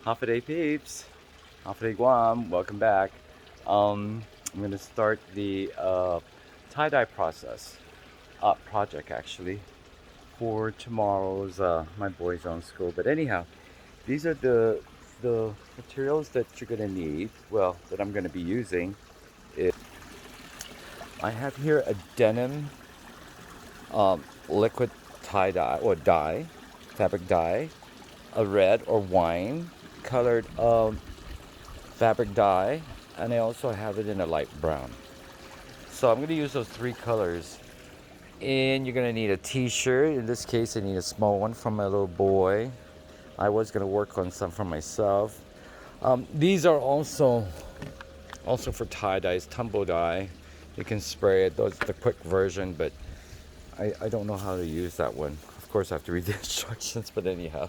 Hafa Day peeps, Hafa Day Guam, welcome back. I'm gonna start the tie-dye project actually for tomorrow's my boys' own school. But anyhow, these are the materials that you're gonna need. Well, that I'm gonna be using. I have here a denim liquid tie-dye or dye, fabric dye, a red or wine colored fabric dye, and I also have it in a light brown. So I'm going to use those three colors. And you're going to need a t-shirt. In this case, I need a small one for my little boy. I was going to work on some for myself. These are also for tie dyes, tumble dye. You can spray it. Those the quick version, but I don't know how to use that one. Of course, I have to read the instructions. But anyhow,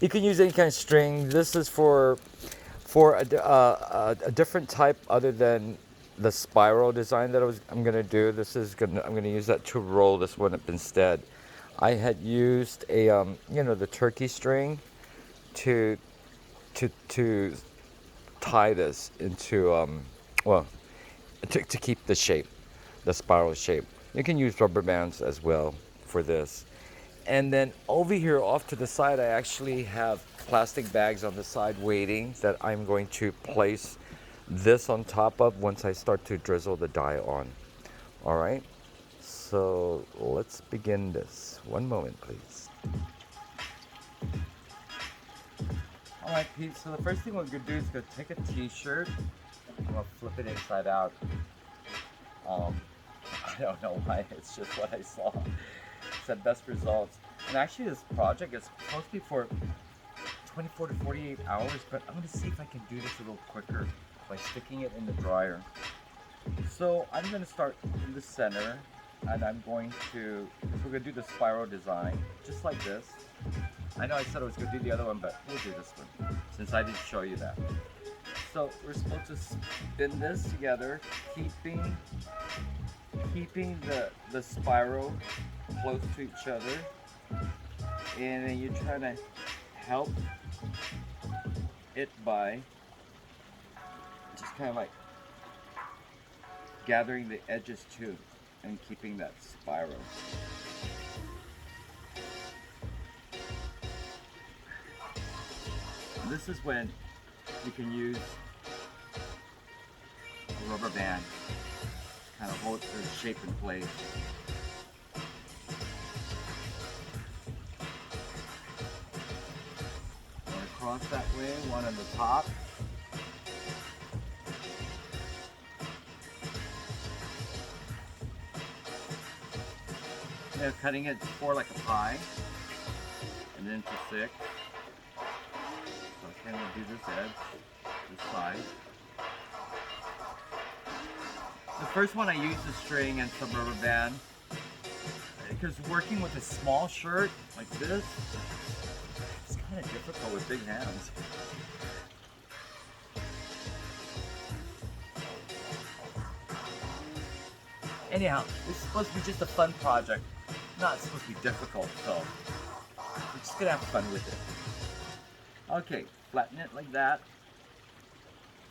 you can use any kind of string. This is for a different type other than the spiral design that I'm gonna do. I'm gonna use that to roll this one up instead. I had used a the turkey string to to tie this into well to keep the shape, the spiral shape. You can use rubber bands as well for this. And then over here off to the side, I actually have plastic bags on the side waiting that I'm going to place this on top of once I start to drizzle the dye on. All right, so let's begin this. One moment, please. All right, Pete, so the first thing we're gonna do is go take a t-shirt. I'm gonna flip it inside out. Um, I don't know why, it's just what I saw. It's the best results. And actually this project is supposed to be for 24 to 48 hours, but I'm gonna see if I can do this a little quicker by sticking it in the dryer. So I'm gonna start in the center, and we're gonna do the spiral design, just like this. I know I said I was gonna do the other one, but we'll do this one, since I didn't show you that. So we're supposed to spin this together, keeping the spiral close to each other, and then you're trying to help it by just kind of like gathering the edges too and keeping that spiral. And this is when you can use a rubber band to kind of hold the shape in place. One across that way, one on the top. They're cutting it for like a pie, and then to 6. So I'm going to do this edge, this side. The first one I used the string and some rubber band, because working with a small shirt like this, it's kind of difficult with big hands. Anyhow, this is supposed to be just a fun project, not supposed to be difficult, so we're just gonna have fun with it. Okay, flatten it like that.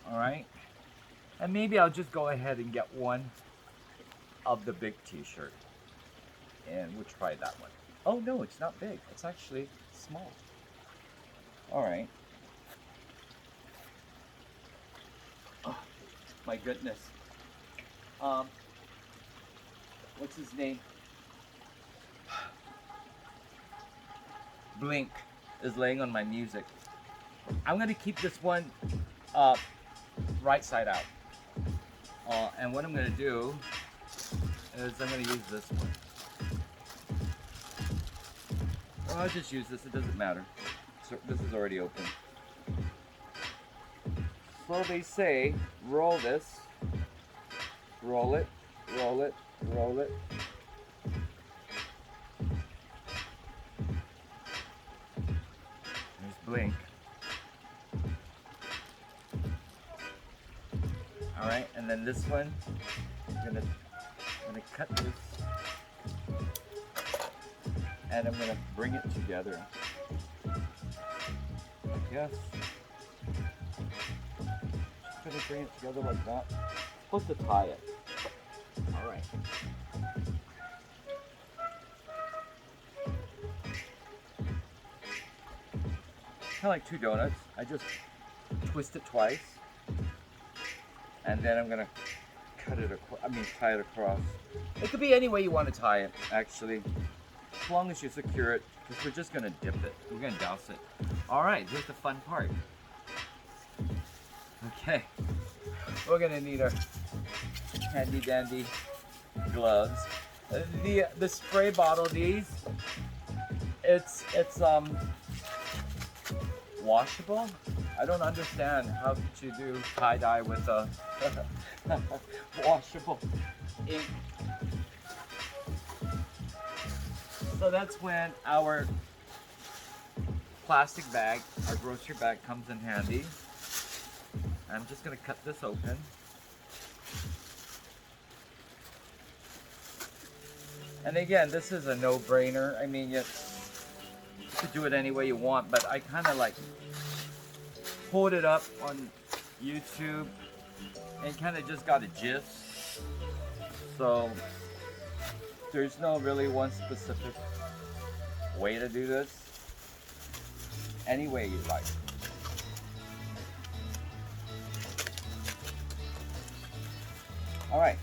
All right, and maybe I'll just go ahead and get one of the big t-shirt, and we'll try that one. Oh no, it's not big, it's actually small. All right. Oh, my goodness. What's his name? Blink is laying on my music. I'm gonna keep this one right side out. And what I'm gonna do is I'm gonna use this one. Well, I'll just use this, it doesn't matter. So this is already open. So they say, roll this, roll it, roll it, roll it. There's Blink. All right, and then this one, I'm gonna cut this, and I'm gonna bring it together. guess. Just gonna bring it together like that. Supposed to tie it. All right. Kind of like two donuts. I just twist it twice, and then I'm gonna cut it across. I mean, tie it across. It could be any way you want to tie it, actually, as long as you secure it. Because we're just gonna dip it. We're gonna douse it. All right, here's the fun part. Okay, we're gonna need our handy dandy gloves. The spray bottle, these, it's washable. I don't understand how could you do tie-dye with a washable ink. So that's when our plastic bag, our grocery bag, comes in handy. I'm just gonna cut this open. And again, this is a no-brainer. I mean, you could do it any way you want, but I kind of like pulled it up on YouTube and kind of just got a gist. So there's no really one specific way to do this. Any way you like. All right.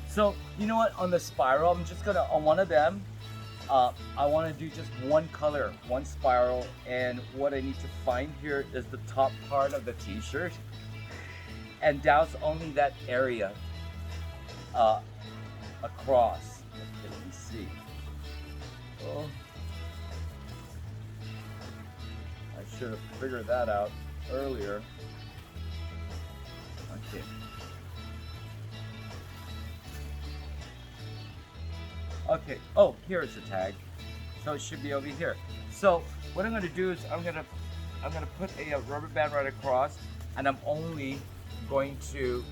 So you know what? On the spiral, I'm just gonna, on one of them, I want to do just one color, one spiral, and what I need to find here is the top part of the t-shirt and douse only that area across. Okay, let me see. Oh, I should have figured that out earlier. Okay. Okay, oh, here is the tag. So it should be over here. So what I'm gonna do is I'm gonna put a rubber band right across, and I'm only going to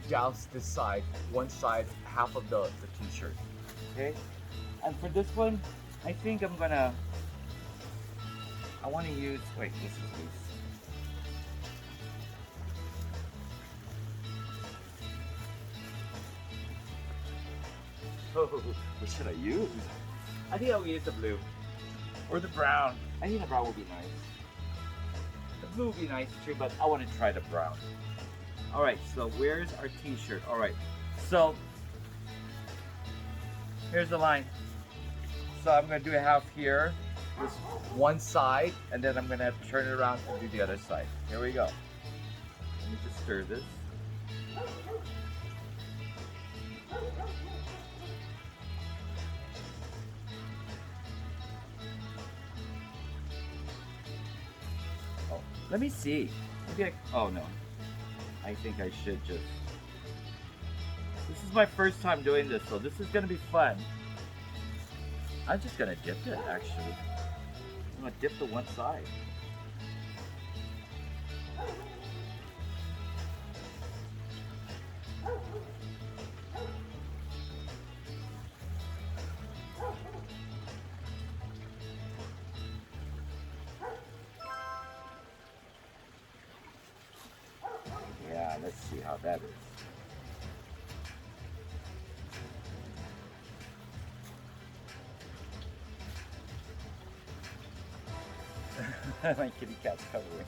douse this side, one side, half of the t-shirt. Okay? And for this one, I think I wanna use, wait, this is loose. Oh, what should I use? I think I'll use the blue. Or the brown. I think the brown would be nice. The blue would be nice too, but I want to try the brown. Alright, so where's our t-shirt? Alright, so here's the line. So I'm going to do a half here, this one side, and then I'm going to turn it around and do the other side. Here we go. Let me just stir this. Let me see. Maybe oh no. I think I should just. This is my first time doing this, so this is gonna be fun. I'm just gonna dip it actually. I'm gonna dip the one side. Let's see how that is. My kitty cat's covering.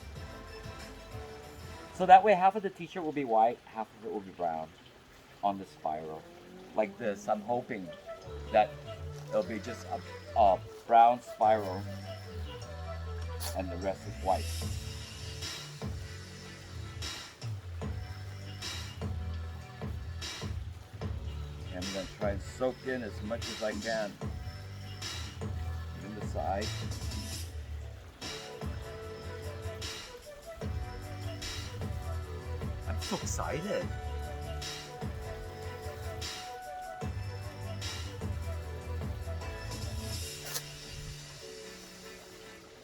So that way half of the t-shirt will be white, half of it will be brown on the spiral. Like this. I'm hoping that it'll be just a brown spiral and the rest is white. I'm going to try and soak in as much as I can. In the side. I'm so excited.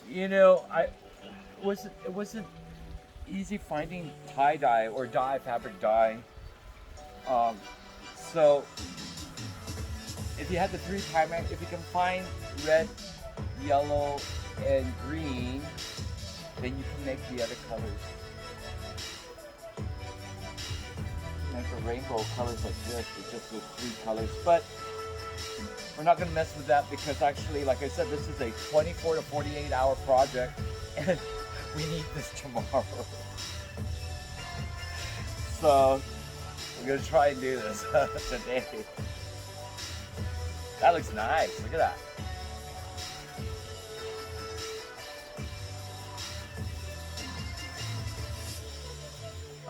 You know, it wasn't easy finding tie-dye or fabric dye. So if you had the 3 timer, if you can find red, yellow, and green, then you can make the other colors. Make a rainbow colors like this with just those 3 colors. But we're not going to mess with that because actually, like I said, this is a 24 to 48 hour project and we need this tomorrow. So we're going to try and do this today. That looks nice. Look at that.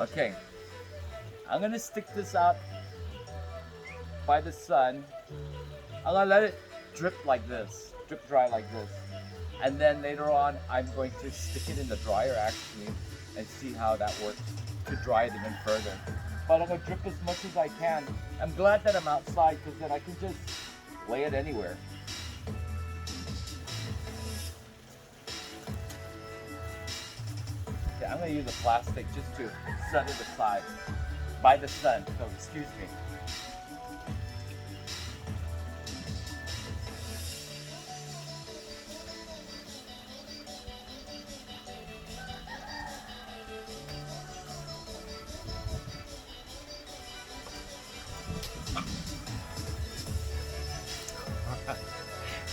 Okay, I'm gonna stick this out by the sun. I'm gonna let it drip like this, drip dry like this. And then later on, I'm going to stick it in the dryer actually and see how that works to dry it even further. But I'm gonna drip as much as I can. I'm glad that I'm outside because then I can just lay it anywhere. Okay, I'm gonna use a plastic just to set it aside by the sun, so excuse me.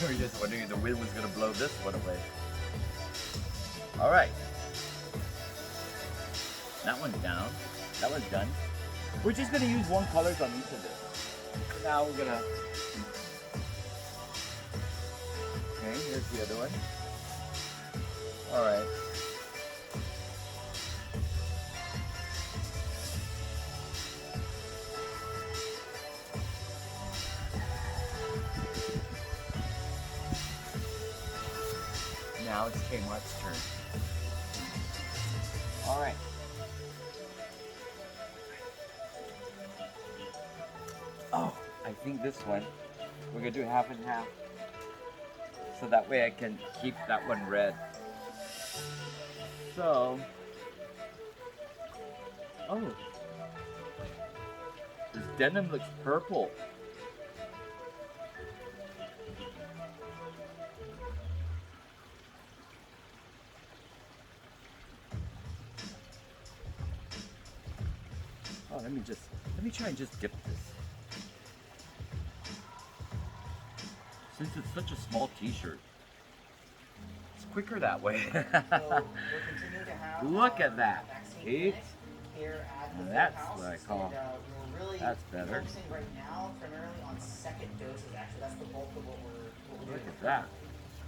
We were just wondering if the wind was gonna blow this one away. All right. That one's down. That one's done. We're just gonna use 1 colors on each of this. Now we're gonna. Okay, here's the other one. All right. Now it's Kmart's turn. All right. Oh, I think this one, we're gonna do half and half. So that way I can keep that one red. So, oh, this denim looks purple. Oh, let me try and just dip this. Since it's such a small t-shirt, it's quicker that way. Look at that. See? That's what I call. That's better. Right now, primarily on second doses. Actually, that's the bulk of what we're doing. Look at that.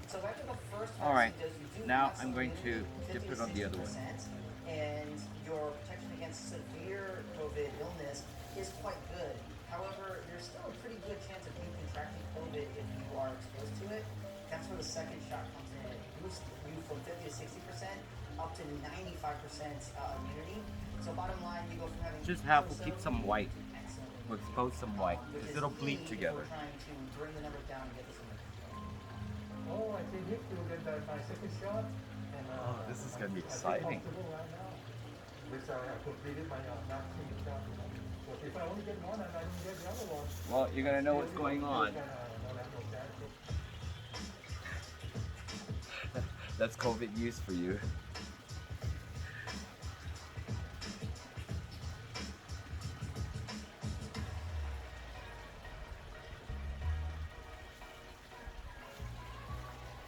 So after the first All right. dose, you do Now have I'm going to some dip it on the other one. 50 to 60%, and your protection against severe COVID illness is quite good. However, there's still a pretty good chance of you contracting COVID if you are exposed to it. That's where the second shot comes in. It boosts you from 50 to 60% up to 95% immunity. So bottom line, you go from having Just half, we'll keep some white. We'll expose some white because it'll bleed together. We're trying to bring the numbers down and get this under control. Oh, I think if you get my second shot. And, Oh, this is gonna be I feel exciting. comfortable right now. Which I have completed my vaccine shot. But if I only get one and I don't get the other one. Well, you're gonna know what's going on. That's COVID use for you.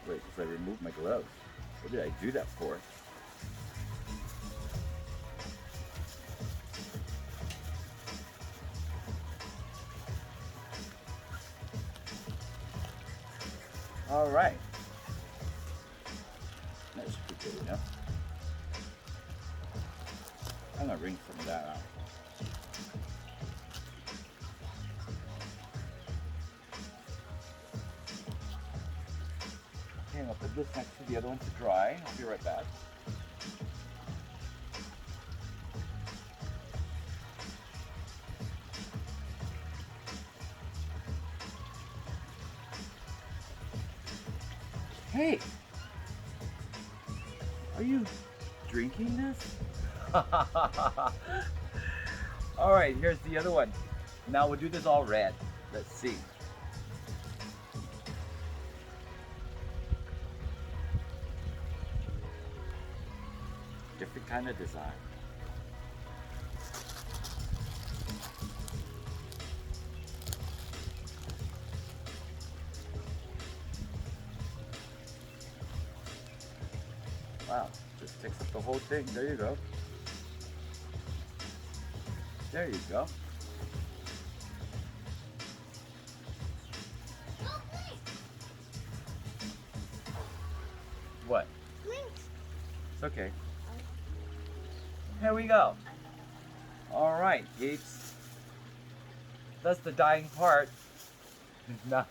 Wait, because I removed my gloves. What did I do that for? All right. That should be good enough. I'm gonna wring some of that out. Okay, I'll put this next to the other one to dry. I'll be right back. Hey! Are you drinking this? Alright, here's the other one. Now we'll do this all red. Let's see. different kind of design. Wow, just takes up the whole thing. There you go. There you go. What? It's okay. Here we go. All right, peeps. That's the dying part. Now,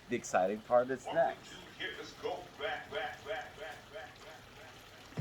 the exciting part is next. Hit, let's go back.